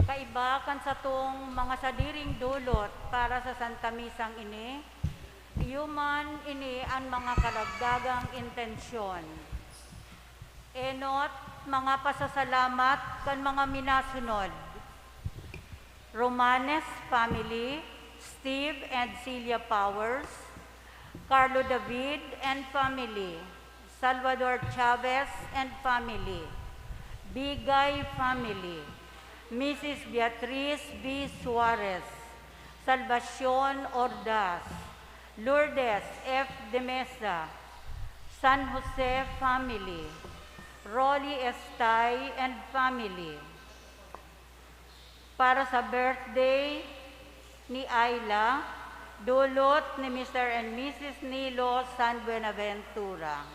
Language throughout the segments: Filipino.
Kaiba kan sa tong mga sadiring dulot para sa Santa Misang ini, human ini ang mga karagdagang intensyon. Enot, mga pasasalamat kan mga minasunod. Romanes family, Steve and Celia Powers, Carlo David and family, Salvador Chavez and family, Bigay family, Mrs. Beatriz B. Suarez, Salvacion Ordaz, Lourdes F. De Mesa, San Jose family, Rolly Estay and family. Para sa birthday ni Ayla, dulot ni Mr. and Mrs. Nilo San Buenaventura.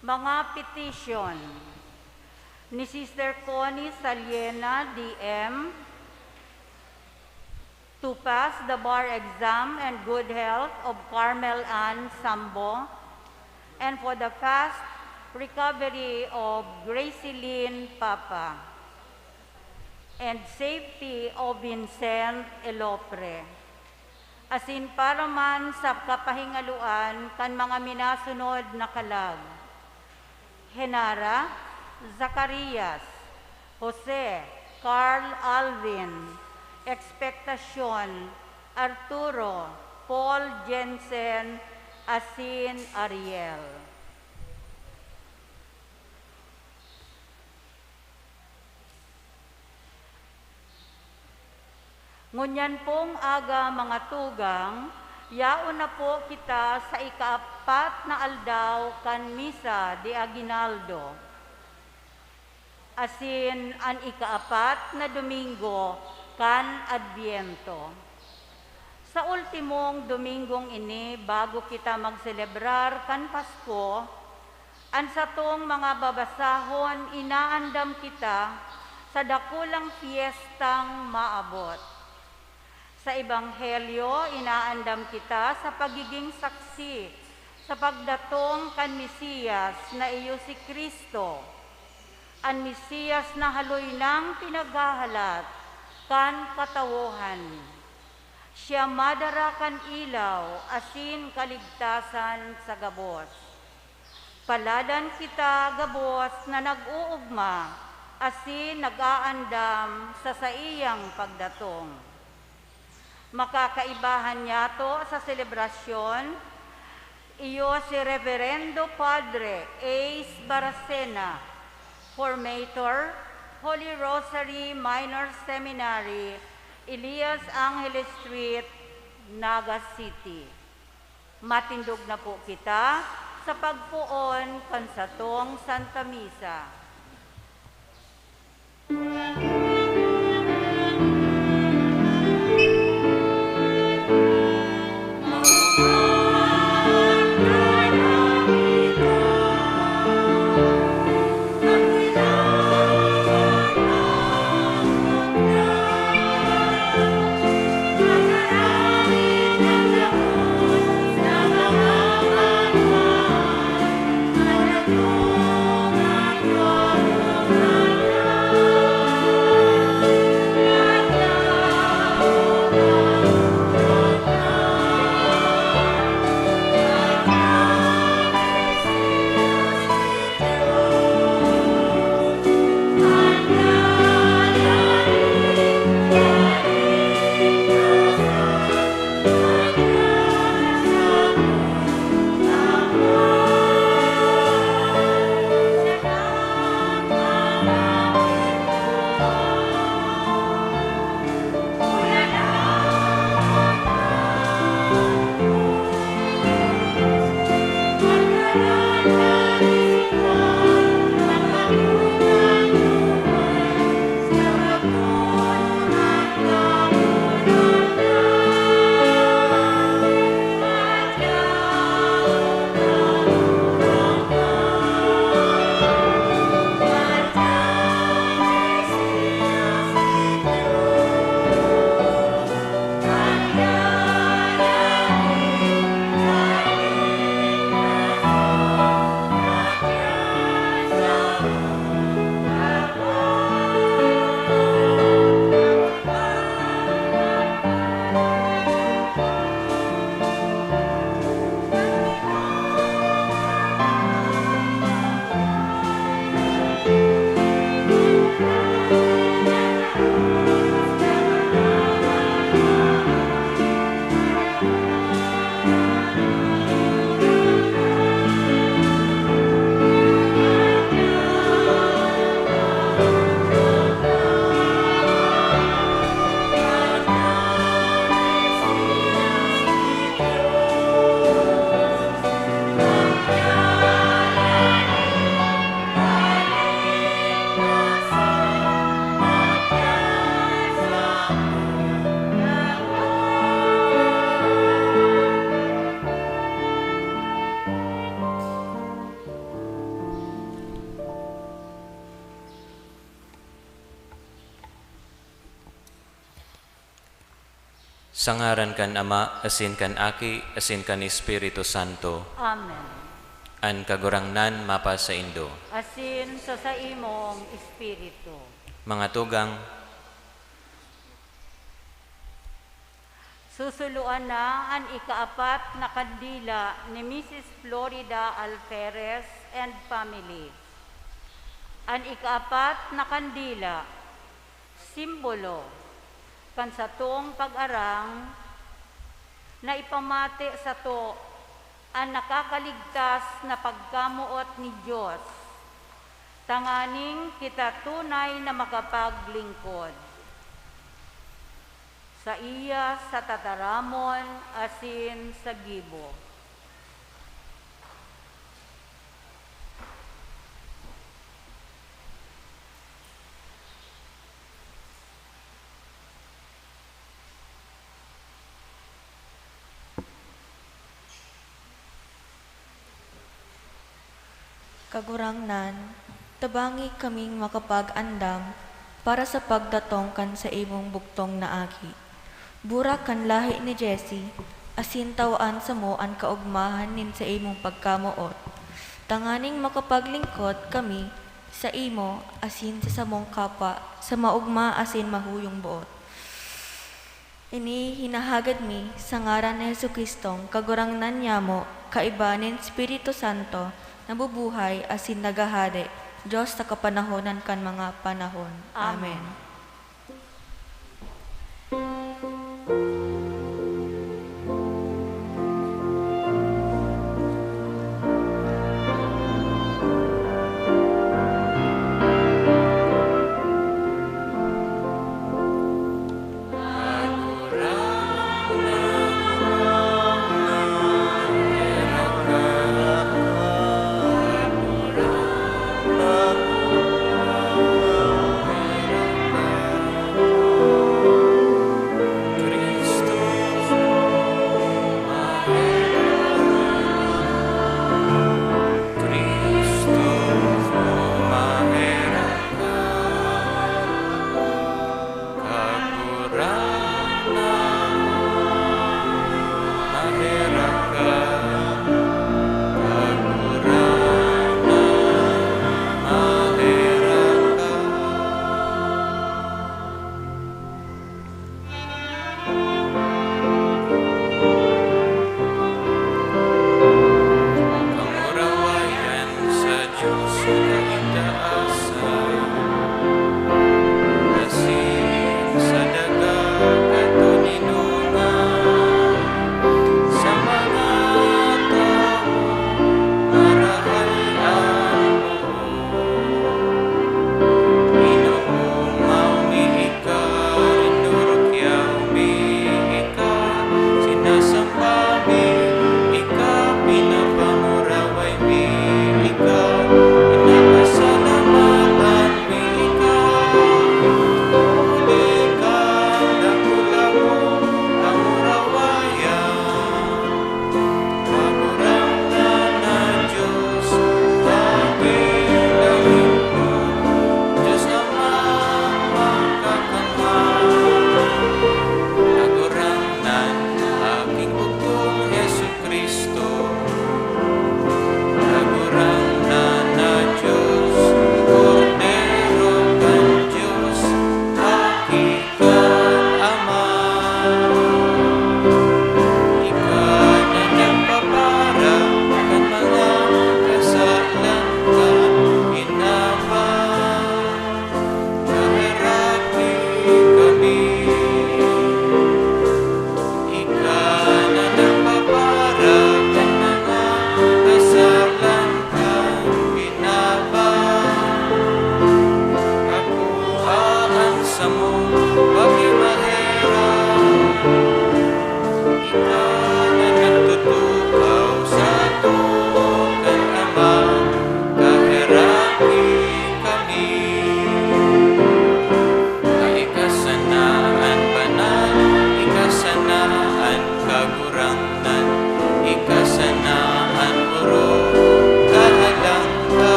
Mga petition ni Sister Connie Saliena, DM, to pass the bar exam and good health of Carmel Ann Sambo, and for the fast recovery of Gracie Lynn Papa, and safety of Vincent Elopre. Asin para man sa kapahingaluan kan mga minasunod na kalag. Henara, Zacarias, Jose, Carl Alvin, Expectacion, Arturo, Paul Jensen, Asin Ariel. Ngunyan pong aga mga tugang, yaon na po kita sa ikaapat na aldaw kan Misa de Aguinaldo. Asin ang ikaapat na Domingo kan Adviento. Sa ultimong Domingong ini, bago kita magselebrar kan Pasko, ang satong mga babasahon inaandam kita sa dakulang fiestang maabot. Sa Ebanghelyo, inaandam kita sa pagiging saksi sa pagdatong kan Mesiyas na iyo si Kristo, ang Mesiyas na haloy ng pinaghahalat kan katawohan. Siya madara kan ilaw, asin kaligtasan sa gabos. Paladan kita, gabos, na nag-uugma asin nag-aandam sa saiyang pagdatong. Makakaibahan niya to sa selebrasyon, iyo si Reverendo Padre Ace Baracena, Formator, Holy Rosary Minor Seminary, Elias Angeles Street, Naga City. Matindog na po kita sa pagpuon kansatong Santa Misa. Sa ngaran kan Ama, asin kan Aki, asin kan Espiritu Santo. Amen. An kagurangnan mapa sa Indo. Asin sa imong espiritu. Mga tugang, Susuluan na ang ikaapat na kandila ni Mrs. Florida Alferez and family. Ang ikaapat na kandila, simbolo kan sa tong pag-arang na ipamati sa to ang nakakaligtas na pagkamuot ni Diyos. Tanganing kita tunay na makapaglingkod. Sa iya sa tataramon asin sa gibo. Kagurangnan, tabangi kaming makapag-andam para sa pagdatong kan sa imong buktong na aki. Burak kan lahi ni Jesse, asin tawaan sa mo ang kaugmahan nin sa imong pagkamuot. Tanganing makapaglingkod kami sa imo asin sa samong kapa sa maugma asin mahuyong buot. Ini hinahagad mi sa ngaran ni Jesucristong kagurangnan niya mo kaibanin Espiritu Santo nabubuhay asin nagahari Diyos sa kapanahonan kan mga panahon. Amen. Amen.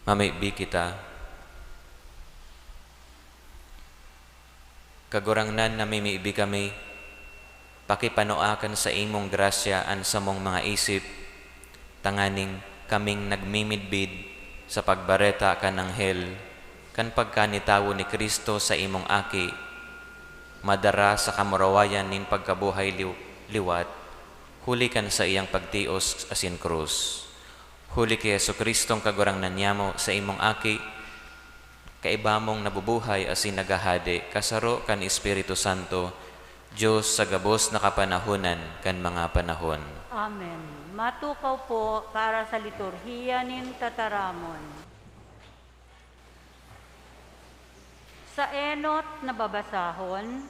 Mamibi kita. Kagurangnan na mimibi kami, pakipanoakan sa imong grasya an sa mong mga isip, tanganing kaming nagmimidbid sa pagbareta kan anghel, kan pagkanitawo ni Kristo sa imong aki, madara sa kamurawayan nin pagkabuhay liwat, huli kan sa iyang pagtios asin krus. Huli kay Jesucristong kagurangnan niyamo sa imong aki, kaibamong nabubuhay asin nagahade, kasaro kan Espiritu Santo, Diyos sa gabos na kapanahunan kan mga panahon. Amen. Matukaw po para sa liturhiya nin tataramon. Sa enot na babasahon,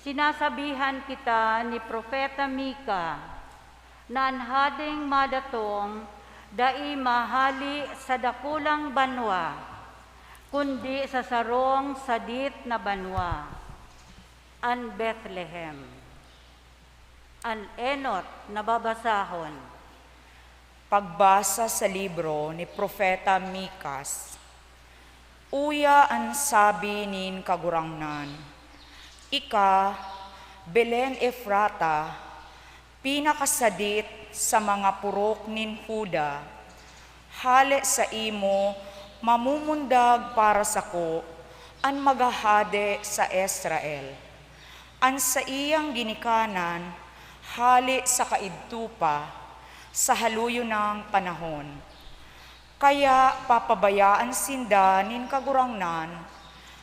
sinasabihan kita ni Propeta Mika na anhading madatong dai mahali sa dakulang banwa, kundi sa sarong sadit na banwa, an Bethlehem. An enot na babasahon. Pagbasa sa libro ni Propeta Mikas. Uya ang sabi nin kagurangnan, Ika, Belen Efrata, pinakasadit sa mga purok nin Huda, hale sa imo, mamumundag para sako, an magahade sa Israel. An sa iyang ginikanan, hali sa kaidtupa, sa haluyo ng panahon. Kaya papabayaan sinda nin kagurangnan,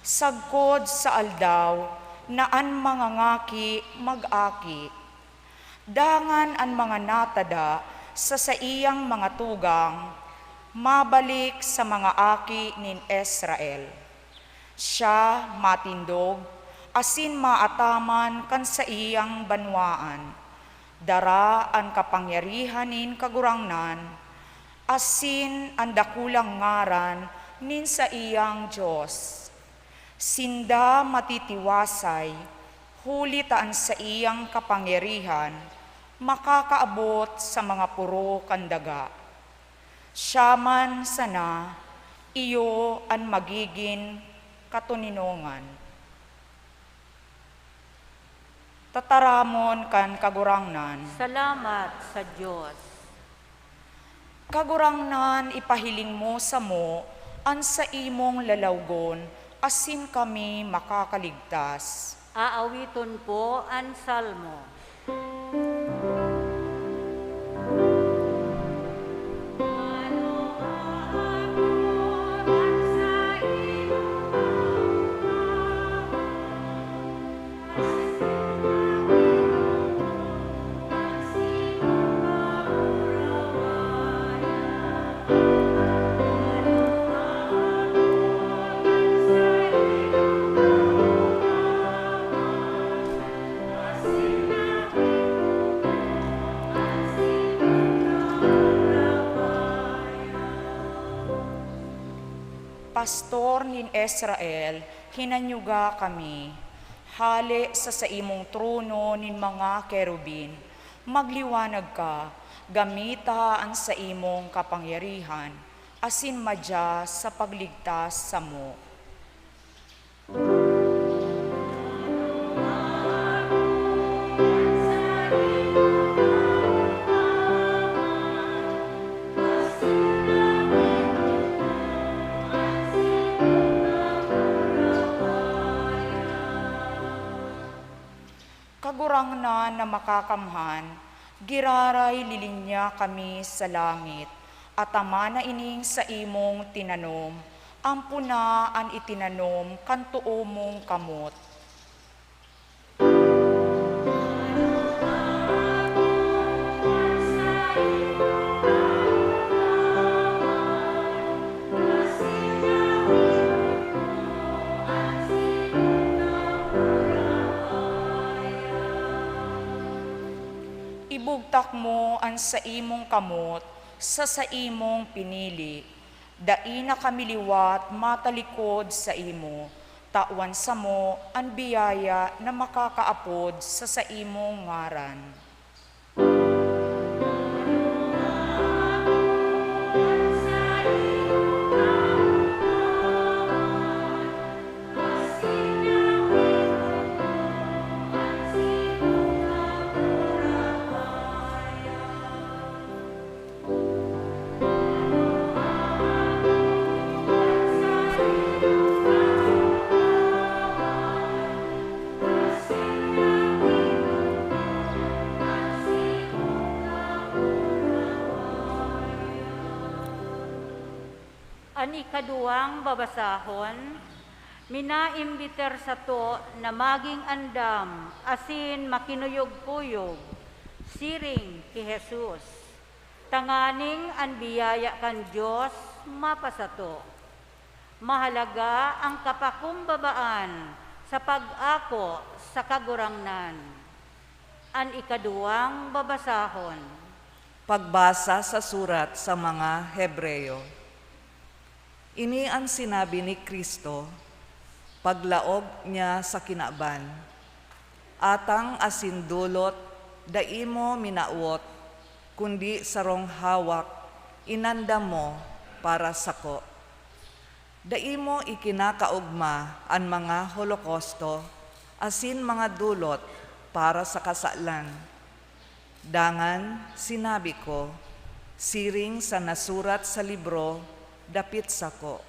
sagkod sa aldaw, na an mga ngaki mag-aki. Dangan an mga natada sa iyang mga tugang, mabalik sa mga aki nin Israel. Siya matindog, asin maataman kan sa iyang banwaan. Dara ang kapangyarihan nin kagurangnan, asin ang dakulang ngaran nin sa iyang Diyos. Sinda matitiwasay, hulitaan sa iyang kapangyarihan, makakaabot sa mga puro kandaga. Siya man sana, iyo ang magiging katuninongan. Tataramon kan kagurangnan. Salamat sa Diyos. Kagurangnan ipahiling mo sa mo, an sa imong lalawgon, asin kami makakaligtas. Aawiton po ang salmo. Pastor nin Israel, hinanyuga kami, hali sa imong trono nin mga kerubin, magliwanag ka, gamita ang sa imong kapangyarihan, asin madya sa pagligtas sa mo. Kagurangnan na makakamhan, giraray lilinya kami sa langit, at amana ining sa imong tinanom, ampuna an itinanom kantuo mong kamot. Ibugtak mo ang sa imong kamot, sa imong pinili, daina kami liwat matalikod sa imo, tawan sa mo ang biyaya na makakaapod sa imong ngaran. An ikaduang babasahon, minaimbiter sa to na maging andam, asin makinuyog-kuyog, siring ki Jesus. Tanganing an biyaya kan Diyos, mapasato. Mahalaga ang kapakumbabaan sa pag-ako sa kagurangnan. An ikaduang babasahon. Pagbasa sa surat sa mga Hebreyo. Ini ang sinabi ni Kristo, paglaog niya sa kinaban. Atang asindulot, daimo minaot, kundi sarong hawak, inanda mo para sako. Daimo ikinakaugma ang mga holokausto, asin mga dulot para sa kasalan. Dangan sinabi ko, siring sa nasurat sa libro, dapit sako.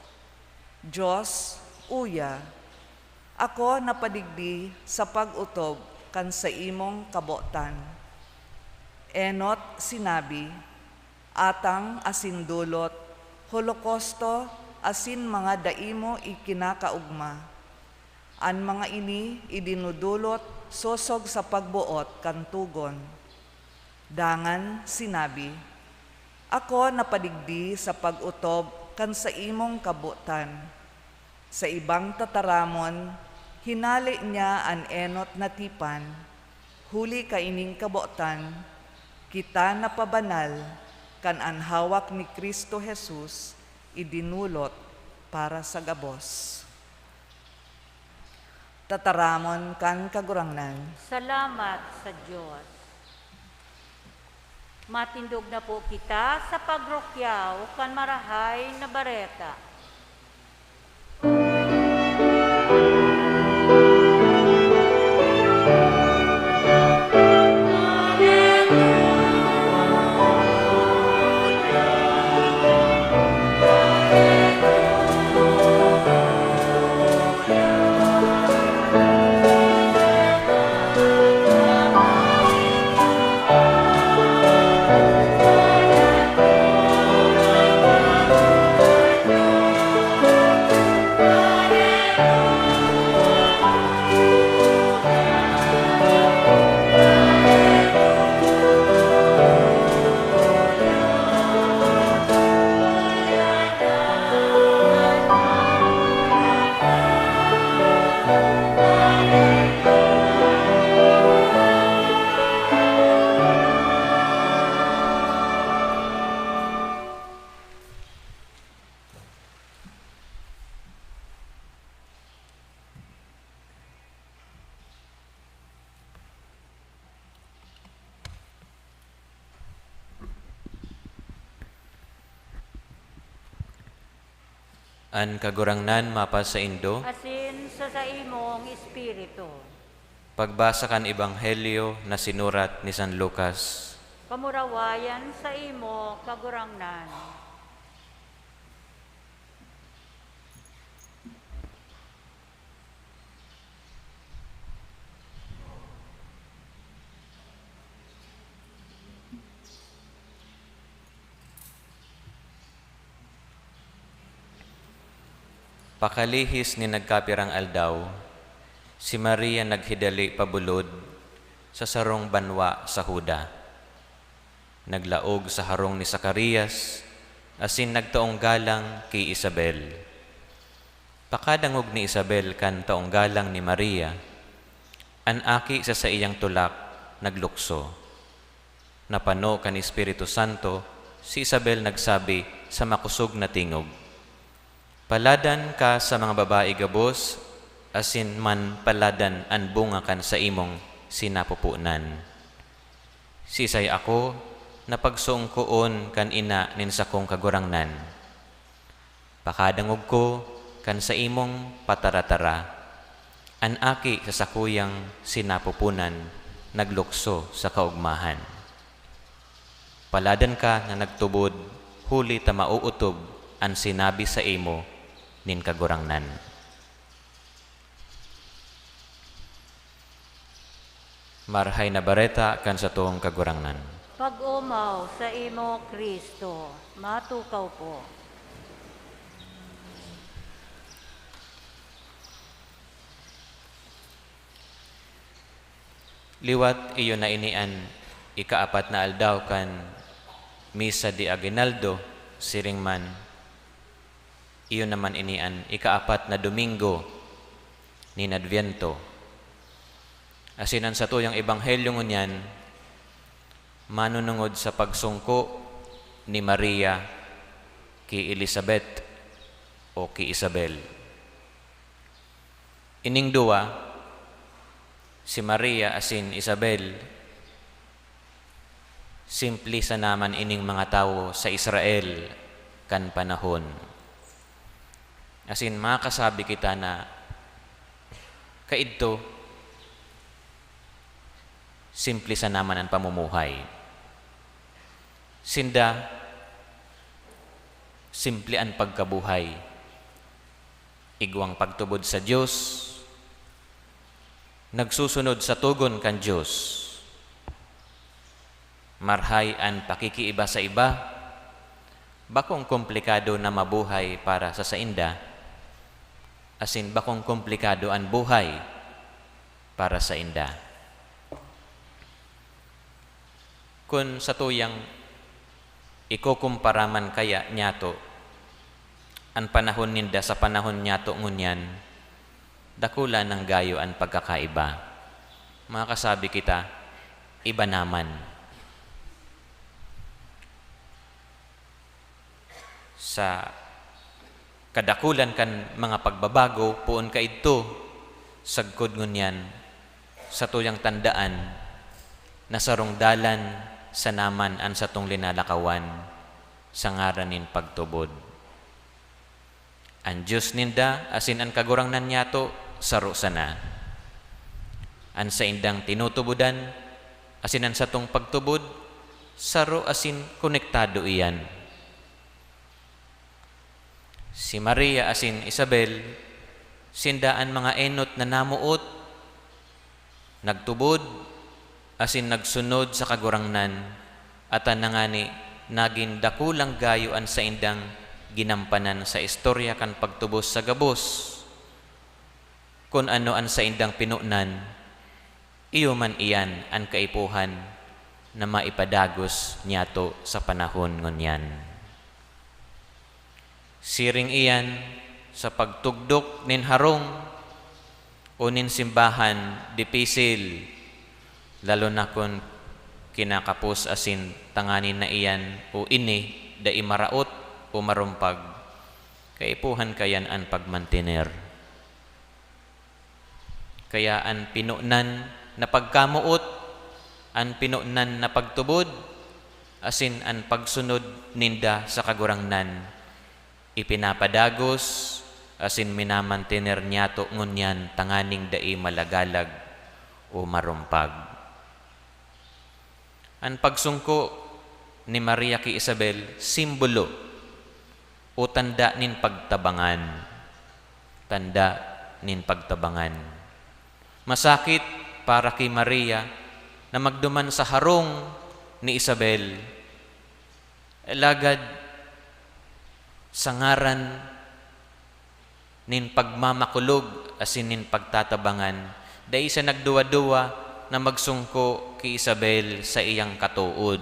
Diyos, uya, ako napadigdi sa pag-utob kan sa imong kabotan. Enot sinabi, atang asin dulot, holokosto asin mga daimo ikinakaugma. An mga ini idinudulot sosog sa pagbuot kan tugon. Dangan sinabi, ako napadigdi sa pag-utob kan sa imong kabutan. Sa ibang tataramon, hinali niya an enot na tipan, huli kaining kabutan, kita napabanal, kan an hawak ni Kristo Jesus, idinulot para sa gabos. Tataramon kan kagurangnan. Salamat sa Diyos. Matindog na po kita sa pagrokyaw kan marahay na bareta. An kagurangnan mapa sa Indo, Asin sa imong espiritu. pagbasa kan Ebanghelyo na sinurat ni San Lucas. Kamurawayan sa imo kagurangnan. Pakalihis ni nagkapirang aldaw, si Maria naghidali pabulod sa sarong banwa sa Huda. Naglaog sa harong ni Zacarias, asin nagtaong galang kay Isabel. Pakadangog ni Isabel kan taong galang ni Maria, an aki sa iyang tulak naglukso. Napano kan Espiritu Santo, si Isabel nagsabi sa makusog na tingog, paladan ka sa mga babae gabos, asin man paladan an bunga kan sa imong sinapupunan. Sisay ako, na pagsungkoon kan ina nin sakong kagurangnan. Pakadangog ko kan sa imong pataratara, an aki sa sakuyang sinapupunan, naglukso sa kaugmahan. Paladan ka na nagtubod, huli ta mauutob an sinabi sa imo nin kagurangnan. Marhay na bareta kan sa tuong kagurangnan. Pag-umaw sa imo Kristo, matukaw po. Liwat iyo na inian, ikaapat na aldaw kan Misa de Aguinaldo, siringman. Iyo naman inian, ikaapat na Domingo ni Adviento. Asinan sa tuyang ebanghelyo ngunyan, manunungod sa pagsungko ni Maria ki Elizabeth o ki Isabel. Ining duwa, si Maria asin Isabel, simple sa naman ining mga tao sa Israel kan panahon. Asin makasabi kita na kaidto simple sa naman ang pamumuhay. Sinda, simple ang pagkabuhay. Igwang pagtubod sa Diyos, nagsusunod sa tugon kan Diyos. Marhay ang pakikiiba sa iba, bakong komplikado na mabuhay para sa sainda, asin bakong komplikado ang buhay para sa inda. Kung sa tuyang ikukumparaman kaya nyato ang panahon ninda sa panahon nyato ngunyan, dakula ng gayo ang pagkakaiba. Mga kasabi kita, iba naman. Sa kadakulan kan mga pagbabago, puon ka ito, sagkod ngunyan, sa tuyang tandaan, nasarong dalan sa naman an sa tong linalakawan, sa ngaranin pagtubod. Ang Diyos ninda, asin ang kagurangnan nyato, saro sana. An sa indang tinutubudan, asin ang sa tong pagtubod, saro asin konektado iyan. Si Maria asin Isabel, sindaan mga enot na namuot, nagtubod, asin nagsunod sa kagurangnan, at nangani naging dakulang gayuan sa indang ginampanan sa istorya kan pagtubos sa gabos. Kung ano an sa indang pinunan, iyo man iyan ang kaipuhan na maipadagos niyato sa panahon ngunyan. Siring iyan sa pagtugdok nin harong o nin simbahan dipisil, lalo na kung kinakapos asin tanganin na iyan o ini da imaraot o marumpag, kaipuhan kayan ang pagmantiner. Kaya ang pinunan na pagkamuot, ang pinunan na pagtubod, asin ang pagsunod ninda sa kagurangnan, ipinapadagos, asin minamantiner niyato ngunyan tanganing dai malagalag o marumpag. Ang pagsungko ni Maria ki Isabel, simbolo o tanda nin pagtabangan. Tanda nin pagtabangan. Masakit para kay Maria na magduman sa harong ni Isabel. Lagad sa ngaran nin pagmamakulog asin nin pagtatabangan, dahil sa nagduwa-duwa na magsungko kay Isabel sa iyang katuod.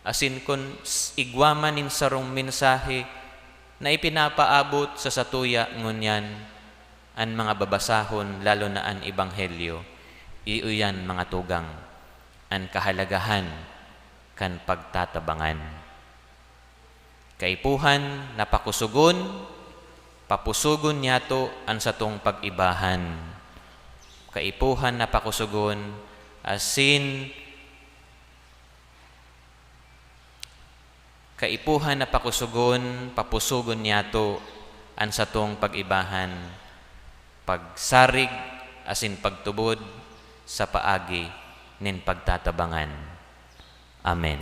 Asin kun igwaman nin sarong mensahe na ipinapaabot sa satuya ngunyan an mga babasahon, lalo na an ebanghelyo, iuyan mga tugang an kahalagahan kan pagtatabangan. Kaipuhan na pakusugon, papusugon niyato an satong pag-ibahan. Kaipuhan na pakusugon, asin kaipuhan na pakusugon, papusugon niyato an satong pag-ibahan, pagsarig asin pagtubod sa paagi nin pagtatabangan. Amen.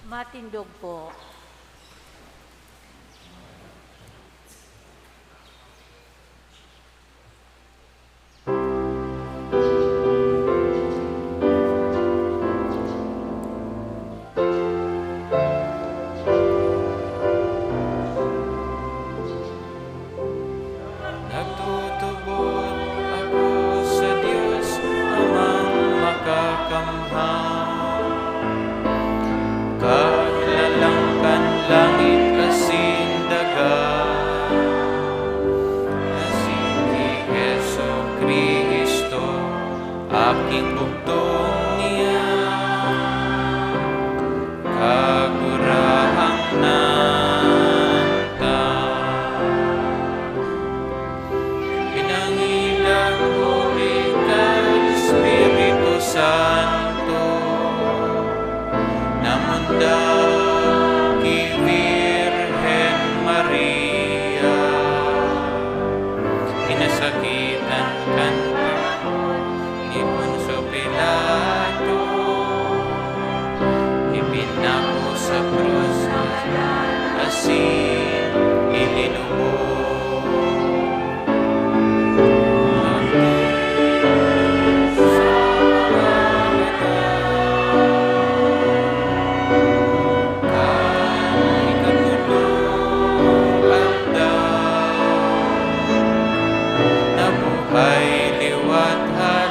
Matindog po. Nagtutubod ako sa Diyos amang makakamhang, kaglalangkan langit asin dagat, asin ni Heso Kristo aking bugtong niya, kagurahang nanta. Pinangilang huli ka, Espiritu Santo, namunda ki Virgen Maria, pinasakitan kan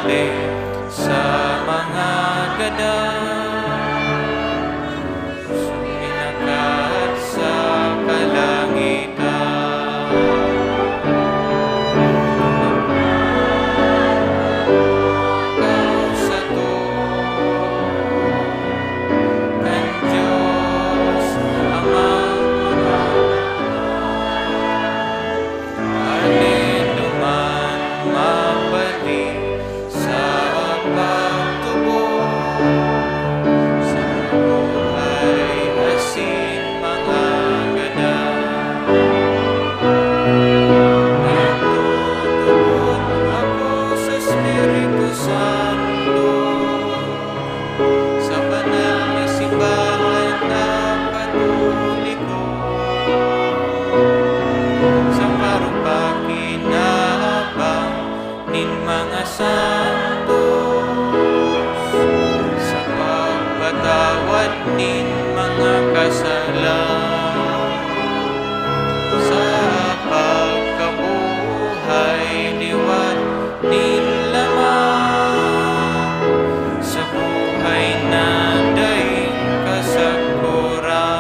hali sa mga gada. Suminakat sa kalangitan. Ikaw sa to, kan Diyos Amang alin duman mabalik sa pagtubo sa buhay asin mga gada. Nagtutubod ako sa Espiritu Santo sa banal na simbahan na Katoliko, sa parupakin na habang nin mga santos, sa pagpatawad nin mga kasalan, sa pagkabuhay liwat nin lamang, sa buhay na daing kasaguran.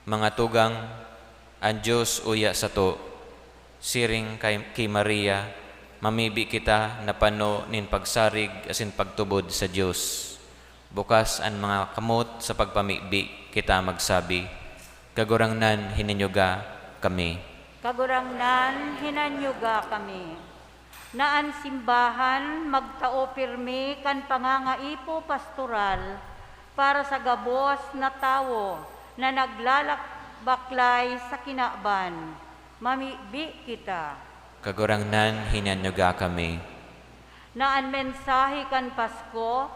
Mga tugang, ang Diyos uya sa to, siring kay Maria, mamibi kita na pano nin pagsarig asin pagtubod sa Diyos. Bukas ang mga kamot sa pagpamibi kita magsabi, kagurangnan hininyuga kami. Kagurangnan, hinanyuga kami. Naan simbahan, magtao pirmi kan pangangaipo pastoral para sa gabos na tawo na naglalakbaklay sa kinaban. Mamibi kita. Kagurangnan hinanyuga kami. Naan mensahe kan Pasko,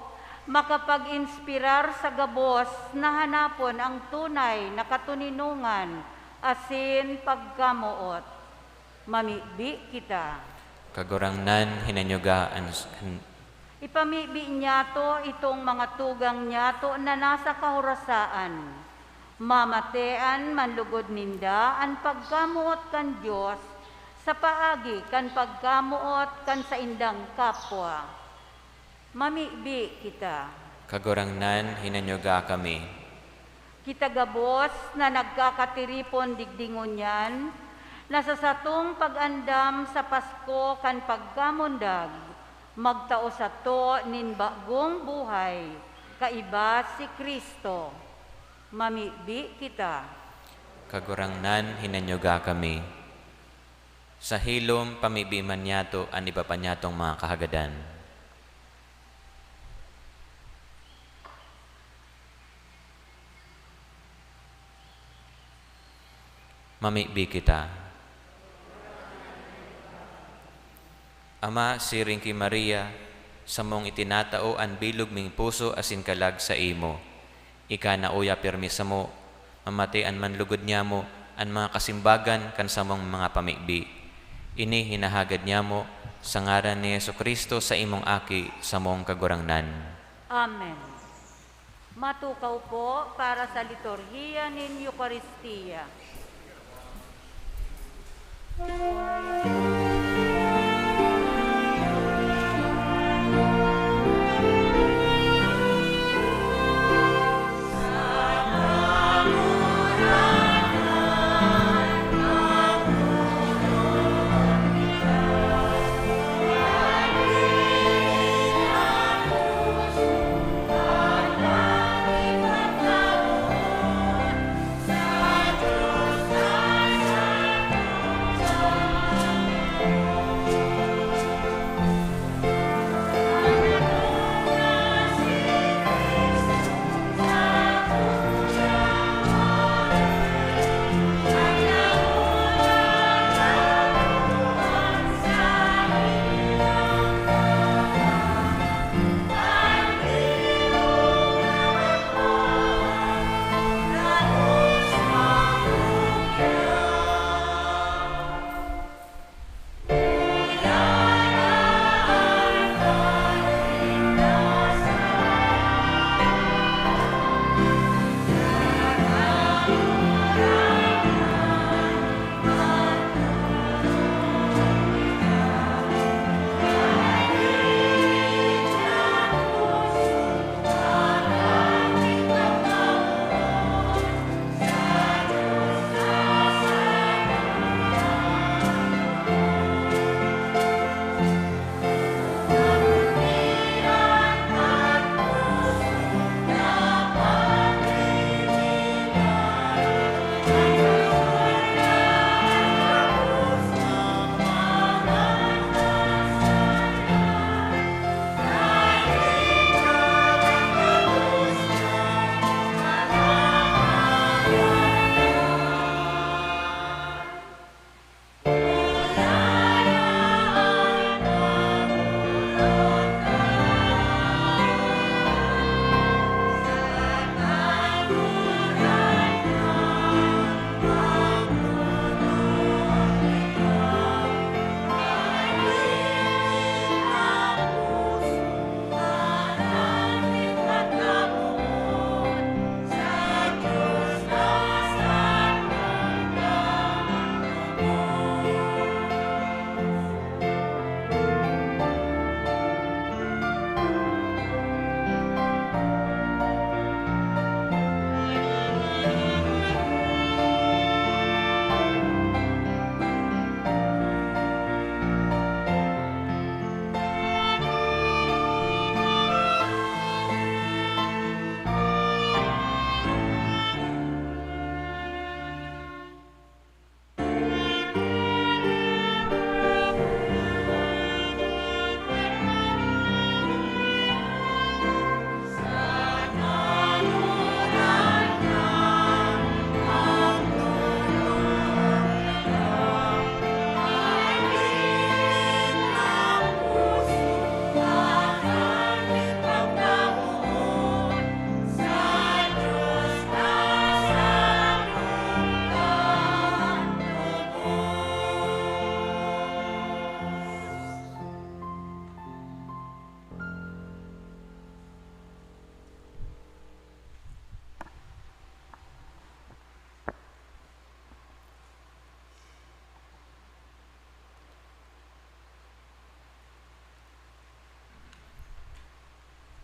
makapag-inspirar sa gabos na hanapon ang tunay na katuninungan asin pagkamuot. Mamibi kita. Kagurangnan hinanyuga Ipamibi niya to itong mga tugang niya to na nasa kahurasaan. Mamatean manlugod ninda ang pagkamuot kan Diyos sa paagi kan pagkamuot kan sa indang kapwa. Mamibi kita. Kagurangnan hinanyuga kami. Kita gabos na nagkakatiripon digdingon yan, na sa satong pag-andam sa Pasko kan pagkamundag, magtao sa to nin bagong buhay, kaiba si Kristo. Mamibi kita. Kagurangnan hinanyuga kami. Sa hilom pamibi man yato ang iba pa niyatong mga kahagadan. Mamibi kita. Ama, siring ki Maria, sa mong itinatao ang bilog ming puso asin kalag sa imo. Ika na uya permisa mo, mamatian man lugod niya mo, ang mga kasimbagan kan sa mong mga pamibi. Ini hinahagad niya mo, sa ngaran ni Jesucristo sa imong aki, sa mong kagurangnan. Amen. Matukaw po para sa liturhiya nin Eucharistia.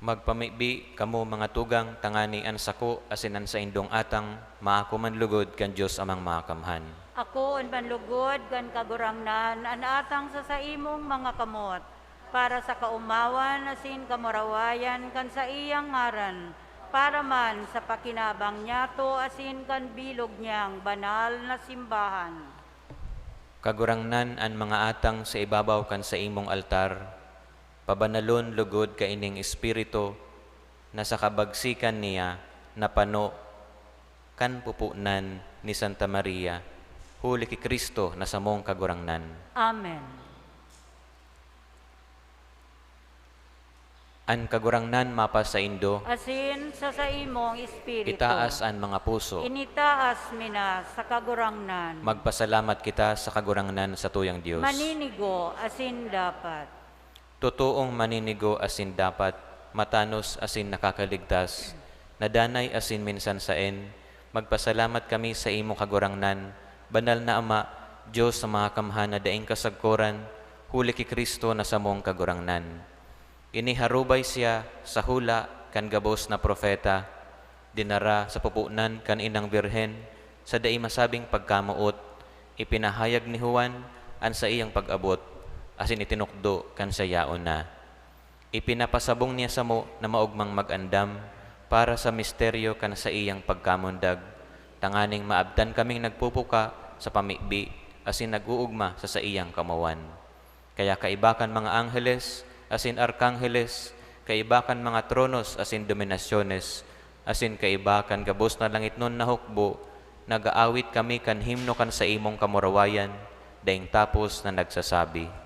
Magpamibi kamo mga tugang tangani an sako asinan sa indong atang maako man lugod kan Dios amang makamhan. Ako on manlugod kan kagurangnan an atang sa imong mga kamot para sa kaumawan asin kamurawayan kan sa iyang ngaran para man sa pakinabang niyato asin kan bilog niyang banal na simbahan. Kagurangnan an mga atang sa ibabaw kan sa imong altar, pabanalon lugod ka ining espiritu na sa kabagsikan niya napano kan pupunan ni Santa Maria, huli ki Kristo na samong kagurangnan. Amen. An kagurangnan mapa sa indo, Asin sa imong espiritu. itaas an mga puso. Initaas mina sa kagurangnan. Magpasalamat kita sa kagurangnan sa tuyang Dios. Maninigo asin dapat. Totoong maninigo asin dapat, matanos asin nakakaligtas, nadanay asin minsan saen, magpasalamat kami sa imong kagurangnan, banal na Ama, Diyos sa mga kamhana daing kasagkoran, huli ki Kristo na samong kagurangnan. Iniharubay siya sa hula kan gabos na propeta, dinara sa pupunan kan inang birhen, sa daing masabing pagkamuot, ipinahayag ni Juan an sa iyang pag-abot, asin itinukdo kan sa yaon na. Ipinapasabong niya sa mo na maugmang mag-andam para sa misteryo kan sa iyang pagkamundag, tanganing maabdan kaming nagpupuka sa pamibi asin nag-uugma sa iyang kamawan. Kaya kaibakan mga angheles asin arkangheles, kaibakan mga tronos asin dominasyones, asin kaibakan gabos na langit nun na hukbo, nag-aawit kami kan himno kan sa imong kamurawayan, daing tapos na nagsasabi.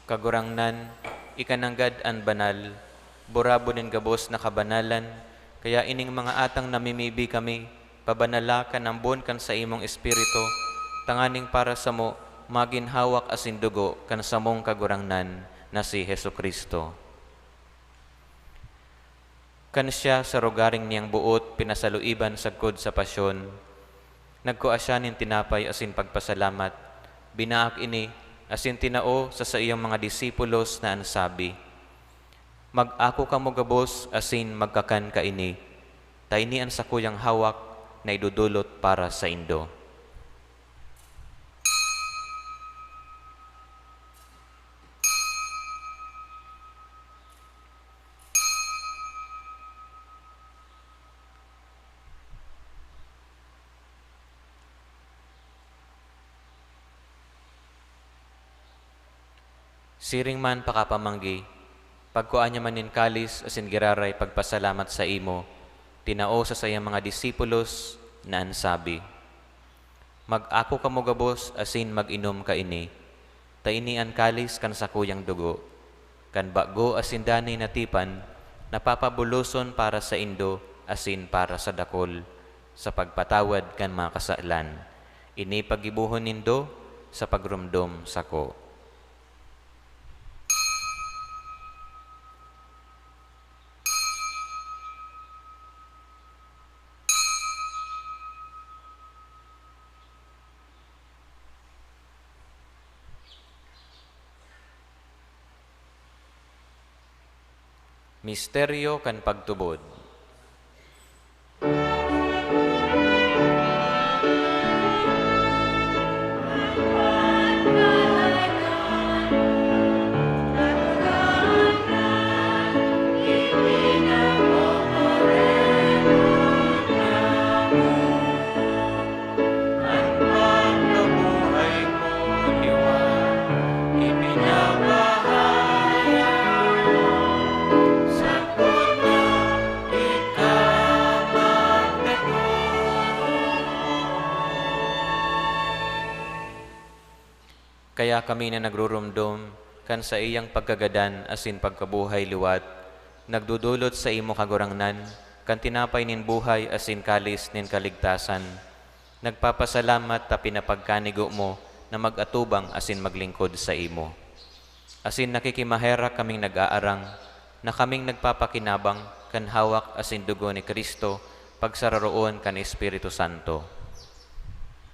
Kagurangnan, ikananggad an banal, burabo nin gabos na kabanalan, kaya ining mga atang namimibi kami, pabanala kan ambon kan sa imong espiritu, tanganing para sa mo, maginhawak asin dugo kan sa mong kagurangnan na si Hesu Kristo. Kan siya sa rogaring niyang buot, pinasaluiban sagkod sa pasyon, nagkuha siya nin tinapay asin pagpasalamat, binaak ini, asin tinao sa iyang mga disipulos na ansabi, mag-ako ka mo gabos asin magkakan ka ini, tainian sa kuyang hawak na idudulot para sa indo. Siring man pakapamanggi, pagkuan niya manin kalis asin giraray pagpasalamat sa imo, tinao sa sayang mga disipulos na ansabi, mag-ako ka mo gabos asin mag-inom ka ini, taini an kalis kan sa kuyang dugo, kan bago asin danay natipan, napapabuloson para sa indo asin para sa dakol, sa pagpatawad kan mga kasalan, ini pagibuhon nindo sa pagrumdom sako. Misteryo kan pagtubod. Kaya kami na nagrurumdum kan sa iyang pagkagadan asin pagkabuhay liwat, nagdudulot sa imo kagurangnan, kan tinapay nin buhay asin kalis nin kaligtasan. Nagpapasalamat ta pinapagkanigo mo na mag-atubang asin maglingkod sa imo. Asin nakikimahera kaming nag-aarang, na kaming nagpapakinabang kan hawak asin dugo ni Kristo, pagsararoon kan Espiritu Santo.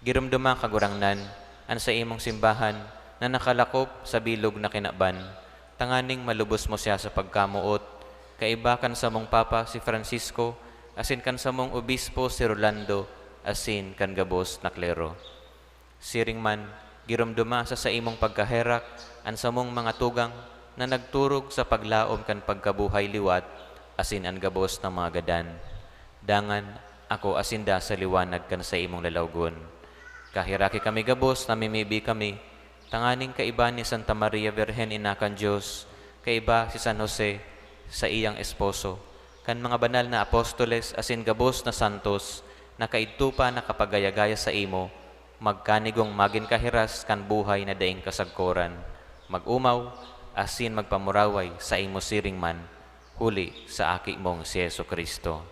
Girumduma kagurangnan, an sa imong simbahan, na nakalakop sa bilog na kinaban, tanganing malubos mo siya sa pagkamuot, kaiba kan sa mong Papa si Francisco, asin kan sa mong Obispo si Rolando, asin kan gabos na klero. Siring man, girumduma sa imong pagkaherak, an sa mong mga tugang, na nagturog sa paglaom kan pagkabuhay liwat, asin an gabos na mga gadan. Dangan, ako asinda sa liwanag kan sa imong lalawgon. Kahiraki kami gabos, namimibi kami, tanganing kaiba ni Santa Maria Virgen Inakan Diyos, kaiba si San Jose sa iyang esposo, kan mga banal na apostoles asin gabos na santos, na kaidtupa na kapagayagaya sa imo, magkanigong magin kahiras kan buhay na daing kasagkoran, magumaw, asin magpamuraway sa imo siring man, huli sa aki mong si Yesu Kristo.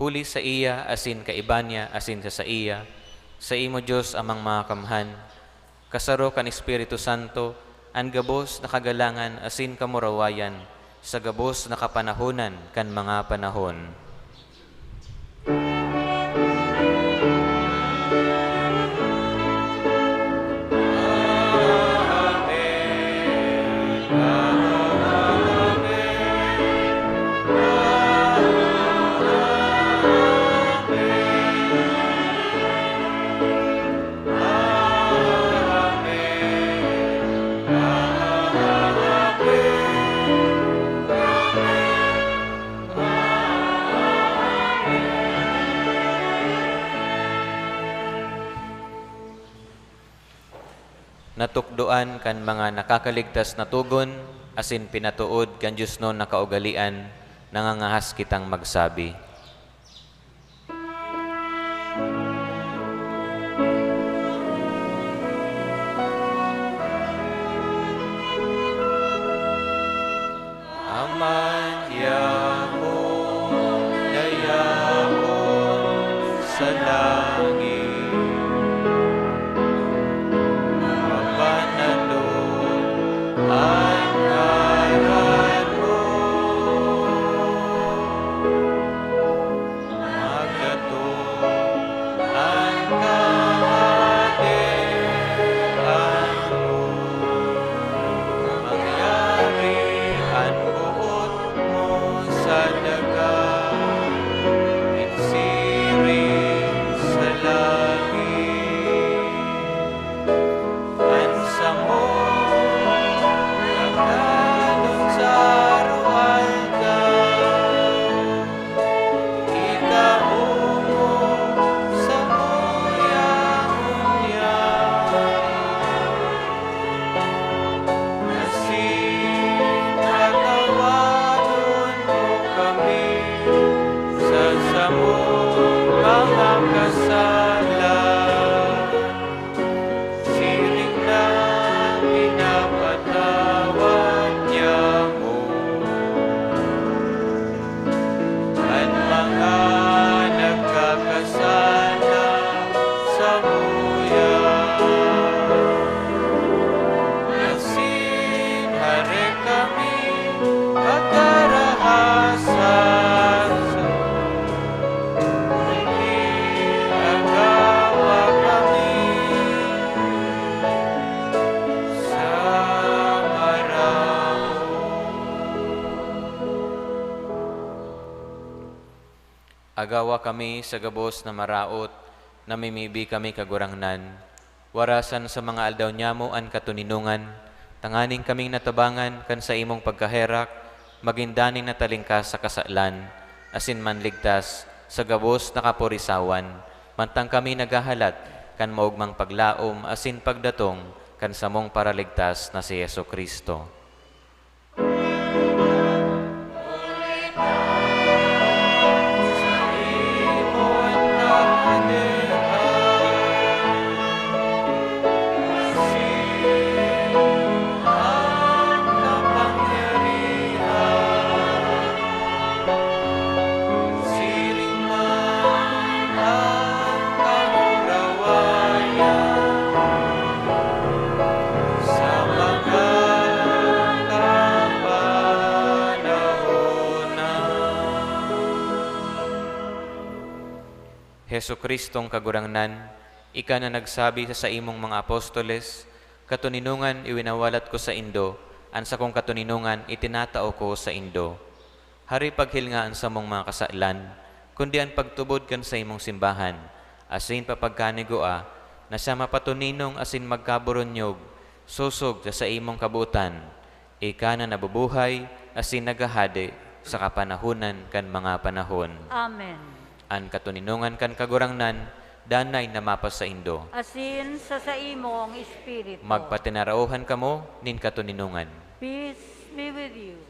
Huli sa iya, asin kaiba niya, asin sa iya, sa imo Diyos amang mga kamhan, kasaro kan Espiritu Santo, an gabos na kagalangan, asin kamurawayan, sa gabos na kapanahonan kan mga panahon. Natukdoan kan mga nakakaligtas na tugon, asin pinatuod kan Diyos no nakaugalian, nangangahas kitang magsabi. Aman yamo, dayamon sa langit, ang ngaran mo, magdato ang kaharian mo, mangyari ang buot mo sa dagat, insiring sa langit, ang samo agawa kami sa gabos na maraot, namimibi kami kagurangnan. Warasan sa mga aldaw nyamo an katuninungan, tanganing kaming natabangan kan sa imong pagkaherak, magindaning natalingkas sa kasalan, asin manligtas sa gabos na kapurisawan, mantang kami nagahalat kan maugmang paglaom asin pagdatong kan samong paraligtas na si Yesu Kristo. Hesu Kristong kagurangnan, ika na nagsabi sa imong mga apostoles, katuninungan iwinawalat ko sa Indo, ansa kong katuninungan itinatao ko sa Indo. Hari paghilngaan sa mong mga kasailan, kundi ang pagtubod kan sa imong simbahan, asin papagkanigoa, na siya mapatuninong asin magkaburonyog, susog sa imong kabutan, ika na nabubuhay, asin nagahade, sa kapanahunan kan mga panahon. Amen. An katuninungan kan kagurangnan, danay na mapas sa Indo. Asin sa imong espiritu. Magpatinarauhan kamo, nin katuninungan. Peace be with you.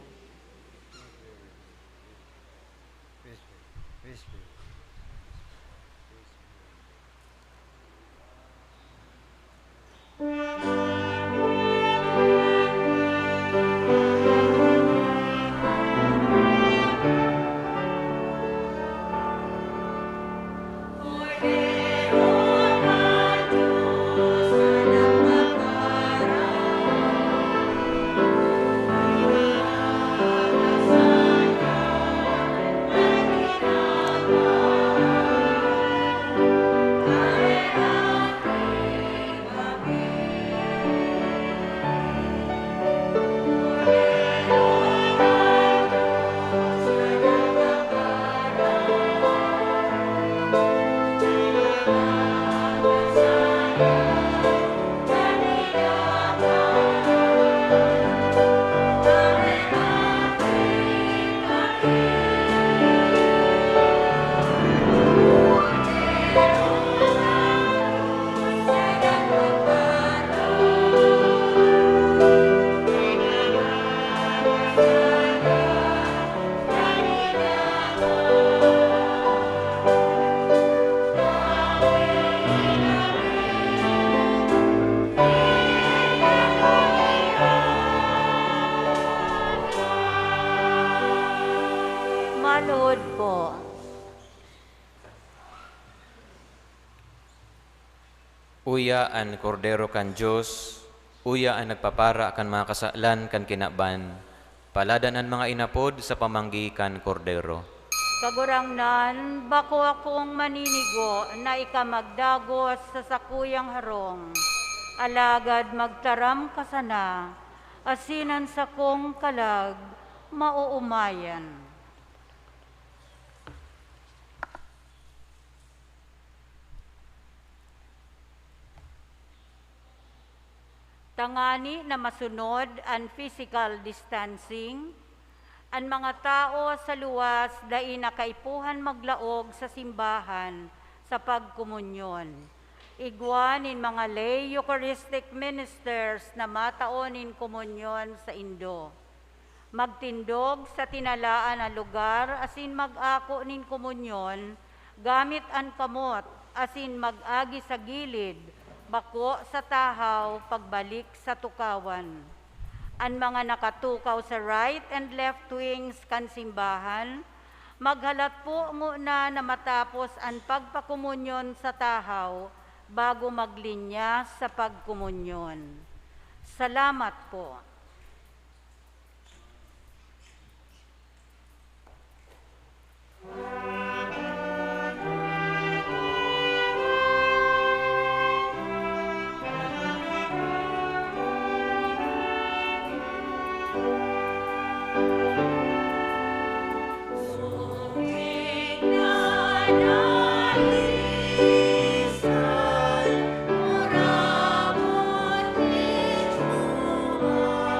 Manood po. Uya an kordero kan Diyos, uya an nagpapara kan mga kasalan kan kinaban, paladan ang mga inapod sa pamanggi kan kordero. Kagurangnan, bako akong maninigo na ikamagdagos sa sakuyang harong. Alagad magtaram ka sana, asinan sa kong kalag, mauumayan. Tangani na masunod ang physical distancing, ang mga tao sa luwas dai nakaipuhan maglaog sa simbahan sa pagkomunyon. Igwanin mga lay Eucharistic ministers na mataonin komunyon sa Indo. Magtindog sa tinalaan na lugar asin mag-ako nin komunyon, gamit ang kamot asin mag-agi sa gilid, bako sa tahaw, pagbalik sa tukawan. Ang mga nakatukaw sa right and left wings kan simbahan, maghalat po muna na matapos ang pagpakumunyon sa tahaw bago maglinya sa pagkumunyon. Salamat po. Murabut ni Tuhan.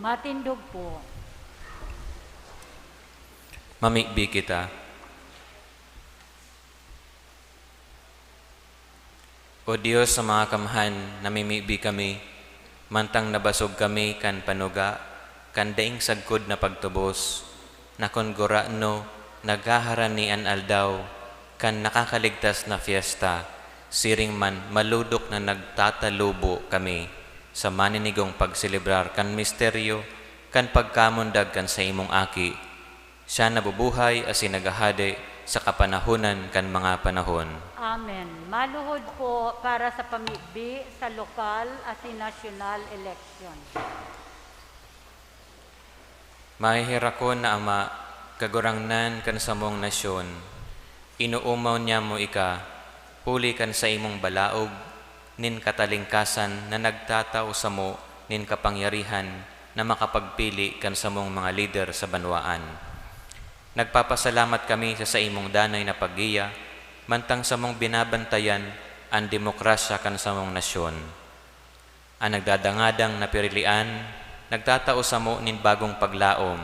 Matindog po. Mamikbi kita. O Diyos sa mga kamhan, namimikbi kami, mantang nabasog kami kan panuga, kan daing sagkod na pagtubos, na kon gurano, naghaharanian aldaw, kan nakakaligtas na fiesta, siring man maludok na nagtatalubo kami, sa maninigong pagselebrar kan misteryo, kan pagkamundag kan sa imong aki, siya nabubuhay as nagahade sa kapanahunan kan mga panahon. Amen. Maluhod po para sa pamikbi sa lokal at national election. Mahihirakon na Ama, kagurangnan kan sa mong nasyon, inuumaw niya mo ika, puli kan sa imong balaog, nin katalingkasan na nagtatao sa mo, nin kapangyarihan na makapagpili kan sa mong mga lider sa banwaan. Nagpapasalamat kami sa imong danay na paggiya, mantang sa mong binabantayan ang demokrasya kan sa mong nasyon. Ang nagdadangadang na pirilian, nagtatao sa mo nin bagong paglaom.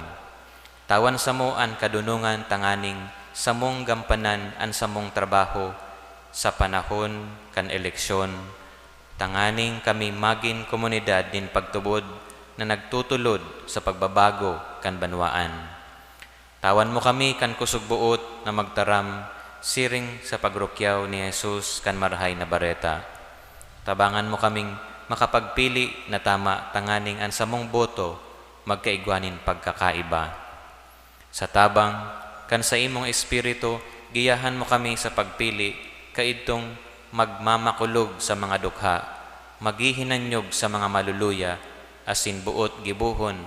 Tawan sa mo ang kadunungan tanganing sa mong gampanan ang sa mong trabaho sa panahon kan eleksyon. Tanganing kami maging komunidad din pagtubod na nagtutulod sa pagbabago kan banwaan. Tawan mo kami kan kusog-buot na magtaram siring sa pagrukyaw ni Jesus kan marahay na bareta. Tabangan mo kaming makapagpili na tama tanganing ang samong boto magkaigwanin pagkakaiba. Sa tabang kan sa imong espiritu giyahan mo kami sa pagpili kaidtong magmamakulog sa mga dukha, maghihinanyog sa mga maluluya, asin buot gibuhon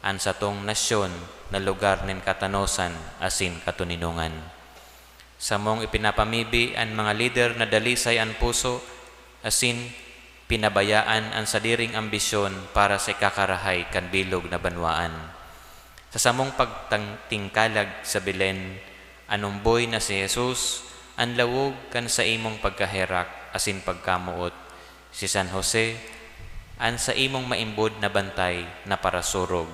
an satong nasyon na lugar nin katanosan asin katuninungan. Sa mong ipinapamibi ang mga lider na dalisay ang puso, asin pinabayaan ang sadiring ambisyon para sa ikakarahay kan bilog na banwaan. Sa samong pagtingkalag sa Belen, anumboy na si Jesus, ang lawog kan sa imong pagkaherak asin pagkamuot. Si San Jose, ang sa imong maimbod na bantay na parasurog,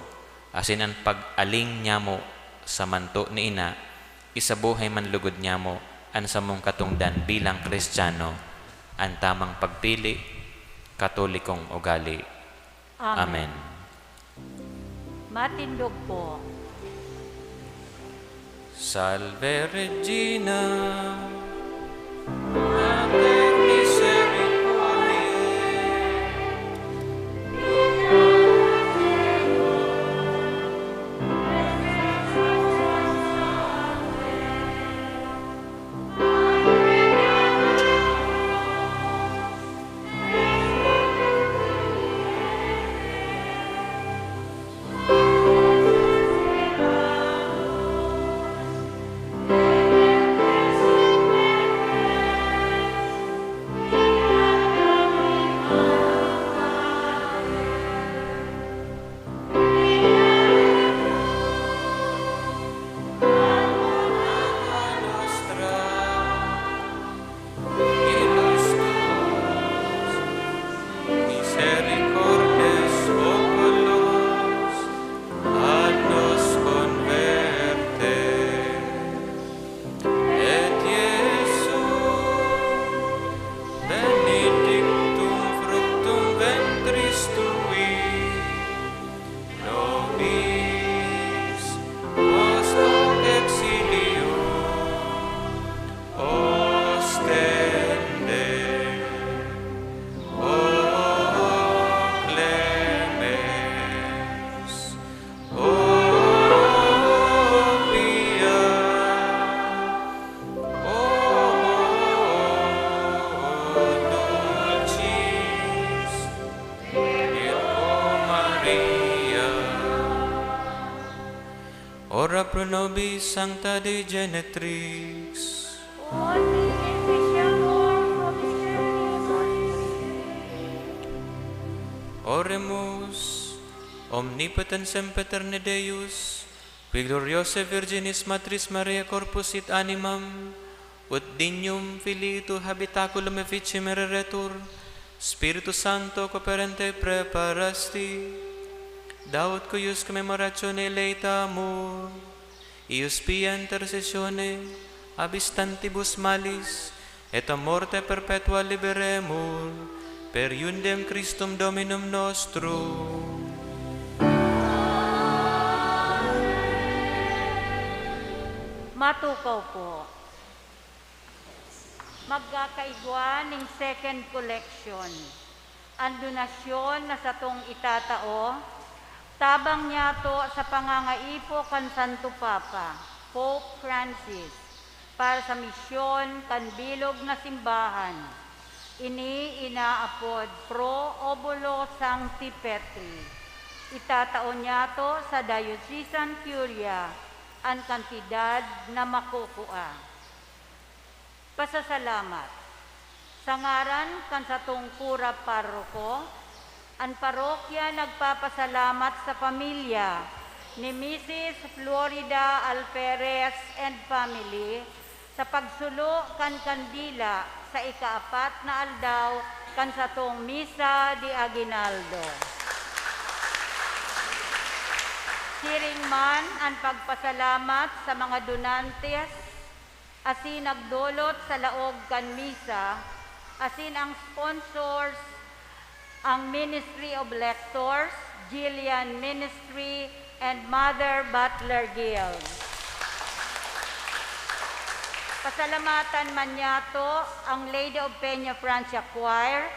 asin ang pag-aling niya mo sa manto ni ina, isabuhay man lugod niya mo ang sa mong katungdan bilang Kristiyano, ang tamang pagpili, katolikong ugali. Amen. Matindog po. Salve Regina, Mater Misericordiae, misericordes oculos, ad nos converte, et Iesus benedictum fructum ventris tui, nobis post hoc exilio ostende. O clemens, O pia, O dulcis, Virgo Maria. Ora pro nobis sancta Dei Genetrix. Oremus, omnipotens sempiterne Deus, qui gloriosae Virginis Matris Maria corpus et animam, ut dignum filii tu habitaculum efficiem ereretur, Spiritus Sancto cooperante preparasti, Daud cuyos commemorazione leitamus, ius pia intercessione, abistantibus malis, et a morte perpetua liberemur, per iundem Christum Dominum nostrum. Matukaw po. Magkakaigwa ng second collection. Ang donasyon na sa tong itatao, tabang niya to sa pangangaipo kan Santo Papa, Pope Francis, para sa misyon kan bilog na simbahan. Ini inaapod Pro Obulo Sancti Petri. Itatao niya to sa Diocesan Curia ang kantidad na makukuha. Pasasalamat. Sa ngaran kan sa tungkura paroko, ang parokya nagpapasalamat sa pamilya ni Mrs. Florida Alperez and family sa pagsulo kan kandila sa ikaapat na aldaw kan sa tong Misa di Aguinaldo. Siring man ang pagpasalamat sa mga donantes, asin nagdulot sa laog kan misa, asin ang sponsors, ang Ministry of Lectors, Gillian Ministry, and Mother Butler Guild. Pasalamatan man niya to ang Lady of Peña Francia Choir,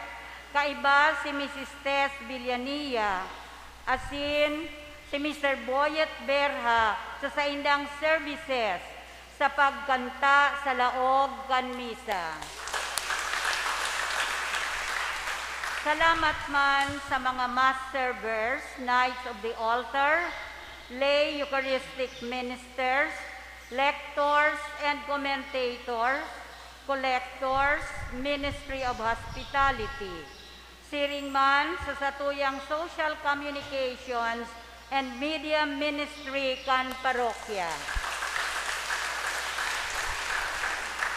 kaiba si Mrs. Tess Villania, asin si Mr. Boyet Berha sa saindang services sa pagkanta sa laog kan misa. Salamat man sa mga mass servers, Knights of the Altar, lay Eucharistic ministers, lectors and commentators, collectors, Ministry of Hospitality. Siring man sa satuyang social communications and media ministry kan parokya.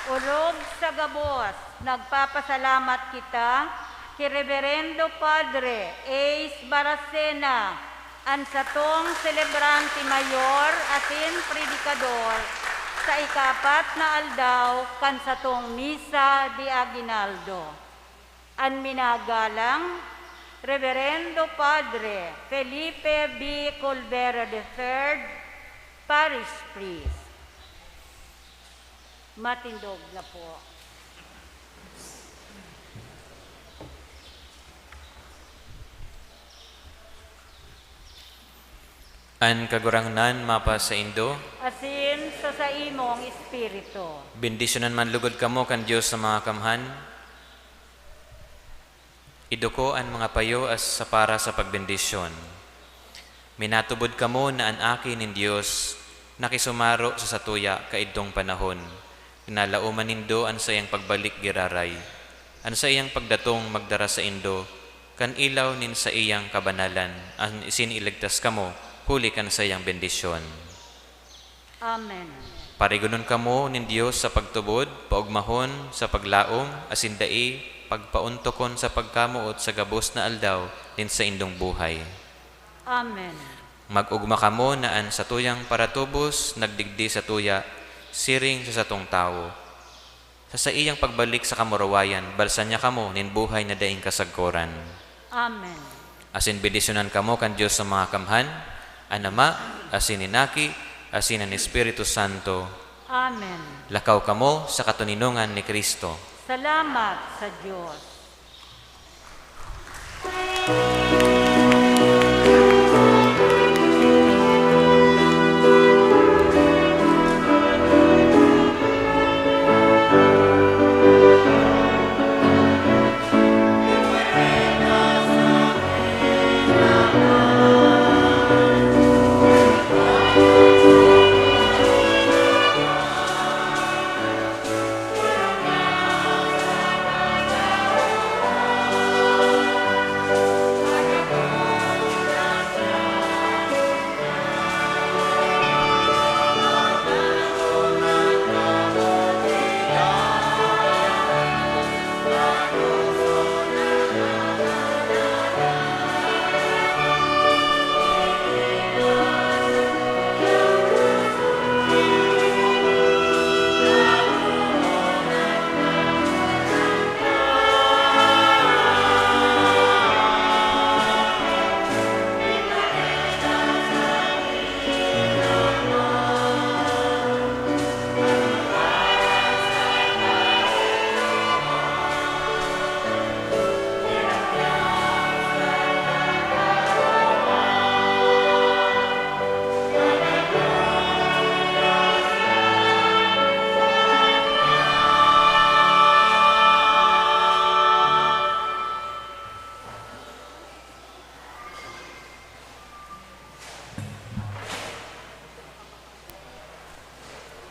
Ulog sa gabos, nagpapasalamat kita kay Reverendo Padre Ace Baracena, ang satong celebrante mayor asin predikador sa ikapat na aldaw kan satong Misa di Aguinaldo. Ang minagalang Reverendo Padre Felipe B. Colbera III, Parish Priest. Matindog na po. An kagurangnan mapa sa Indo, Asin sa imong espiritu. bendisyonan man lugod kamo kan Dios sa mga kamhan. Iduko ang mga payo as sa para sa pagbendisyon. Minatubod kamo na ang akin ng Dios nakisumaro sa satuya kaidtong panahon. Kinalauman nindo ang sayang pagbalik giraray. Ang sayang pagdatong magdara sa Indo, kan ilaw nin sa iyang kabanalan, ang isin iligtas kamo, huli kan sayang bendisyon. Amen. Parigunon kamo nin Dios sa pagtubod, paugmahon sa paglaom, asindai, pagpauntokon sa pagkamuot sa gabos na aldaw din sa indong buhay. Amen. Mag-ugma kamo na an sa tuyang paratubos, nagdigdi sa tuya, siring sa satong tao. Sa iyang pagbalik sa kamurawayan, balsan niya kamo nin buhay na daing kasagkoran. Amen. Asin bendisyonan kamo kan Dios sa mga kamhan, an Ama, asin inaki, asin ang Espiritu Santo. Amen. Lakaw kamo sa katuninungan ni Kristo. Salamat sa Diyos.